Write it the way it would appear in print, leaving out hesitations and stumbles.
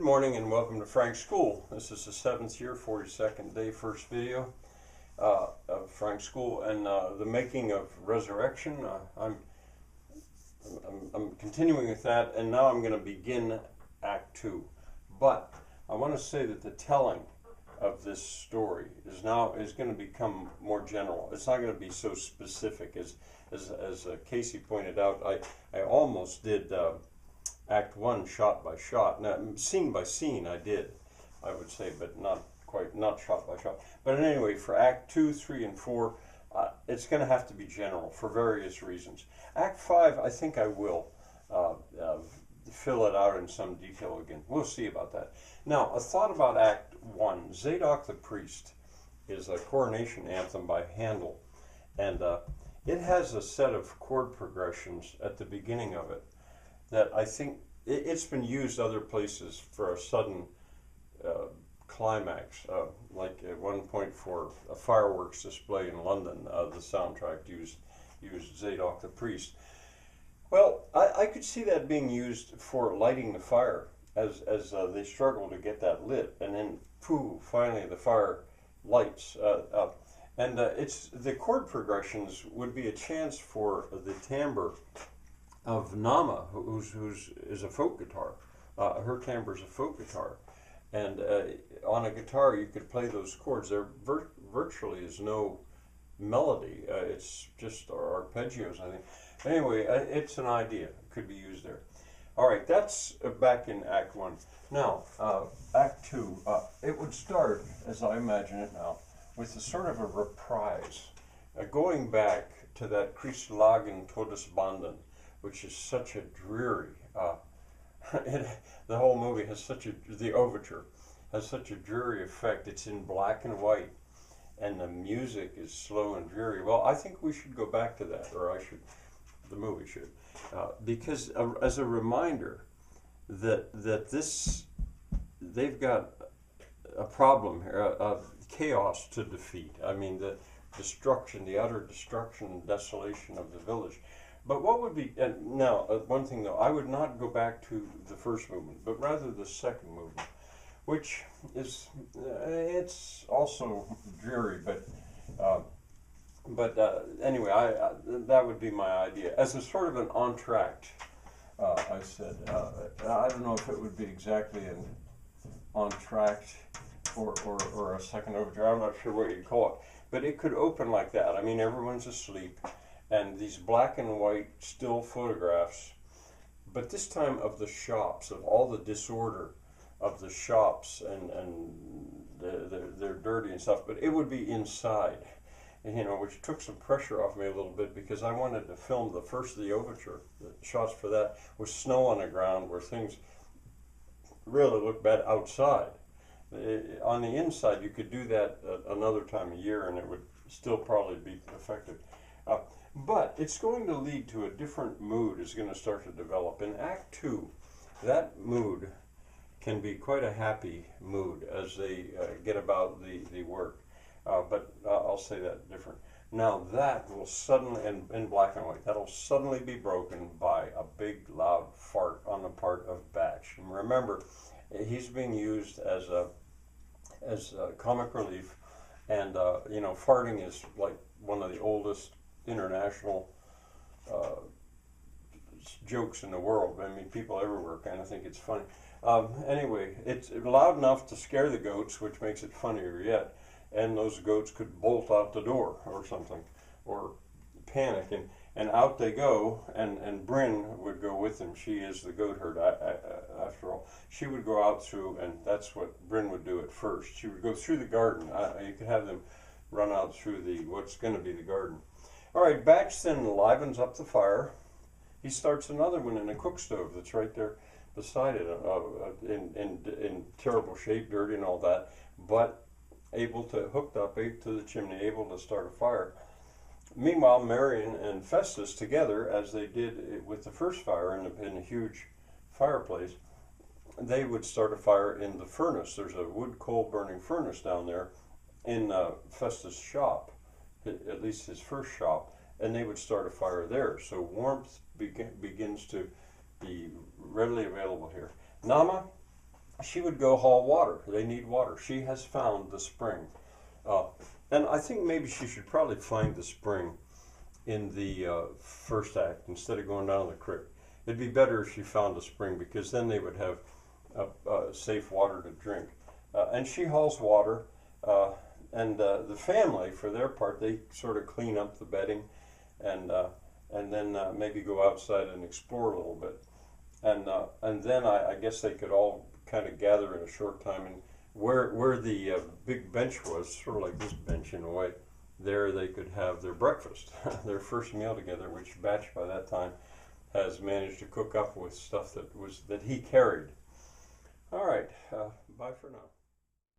morning and welcome to Frank's School. This is the 7th year, 42nd day, first video of Frank's School and the making of resurrection. I'm continuing with that, and now I'm going to begin Act 2. But I want to say that the telling of this story is going to become more general. It's not going to be so specific as Casey pointed out. I almost did Act 1 shot by shot. Now, scene by scene I would say, but not shot by shot. But anyway, for Act 2, 3, and 4, it's going to have to be general for various reasons. Act 5, I think I will fill it out in some detail again. We'll see about that. Now, a thought about Act 1. Zadok the Priest is a coronation anthem by Handel, and it has a set of chord progressions at the beginning of it that I think it's been used other places for a sudden climax, like at one point for a fireworks display in London. The soundtrack used Zadok the Priest. Well, I could see that being used for lighting the fire as they struggle to get that lit, and then pooh, finally the fire lights up. And it's the chord progressions would be a chance for the timbre of Nama, who's is a folk guitar. Her timbre is a folk guitar, and on a guitar you could play those chords. There virtually is no melody. It's just arpeggios, I think. Anyway, it's an idea. It could be used there. All right, that's back in Act 1. Now, Act 2, it would start, as I imagine it now, with a sort of a reprise, going back to that Christlagen Todesbanden, which is such a dreary, the whole movie has the overture has such a dreary effect. It's in black and white, and the music is slow and dreary. Well, I think we should go back to that, or the movie should, because as a reminder that they've got a problem here, of chaos to defeat. I mean, the utter destruction and desolation of the village. But what would be, now, one thing though, I would not go back to the first movement, but rather the second movement, which is, it's also dreary, but anyway, that would be my idea. As a sort of an entr'acte, I said, I don't know if it would be exactly an entr'acte or a second overture, I'm not sure what you'd call it, but it could open like that. I mean, everyone's asleep, and these black and white still photographs, but this time of the shops, of all the disorder of the shops, and they're dirty and stuff, but it would be inside, which took some pressure off me a little bit, because I wanted to film the first of the overture. The shots for that with snow on the ground, where things really look bad outside. On the inside, you could do that another time a year, and it would still probably be effective. But it's going to lead to a different mood is going to start to develop. In Act 2, that mood can be quite a happy mood as they get about the work. But I'll say that different. Now that will suddenly, in black and white, that'll suddenly be broken by a big loud fart on the part of Batch. And remember, he's being used as a comic relief, and farting is like one of the oldest international jokes in the world. I mean, people everywhere kind of think it's funny. Anyway, it's loud enough to scare the goats, which makes it funnier yet. And those goats could bolt out the door or something, or panic, and out they go, and Bryn would go with them. She is the goat herd, after all. She would go out through, and that's what Bryn would do at first. She would go through the garden. You could have them run out through what's going to be the garden. All right, Batch then livens up the fire. He starts another one in a cook stove that's right there beside it, in terrible shape, dirty and all that, but hooked up to the chimney, able to start a fire. Meanwhile, Marion and Festus, together, as they did with the first fire in a huge fireplace, they would start a fire in the furnace. There's a wood coal burning furnace down there in Festus' shop, at least his first shop, and they would start a fire there. So warmth begins to be readily available here. Nama she would go haul water. They need water. She has found the spring. Uh, and I think maybe she should probably find the spring in the first act instead of going down the creek. It'd be better if she found a spring, because then they would have safe water to drink. And she hauls water, and the family, for their part, they sort of clean up the bedding, and then maybe go outside and explore a little bit. And then I guess they could all kind of gather in a short time, and where the big bench was, sort of like this bench in a way, there they could have their breakfast, their first meal together, which Batch by that time has managed to cook up with stuff that he carried. All right, bye for now.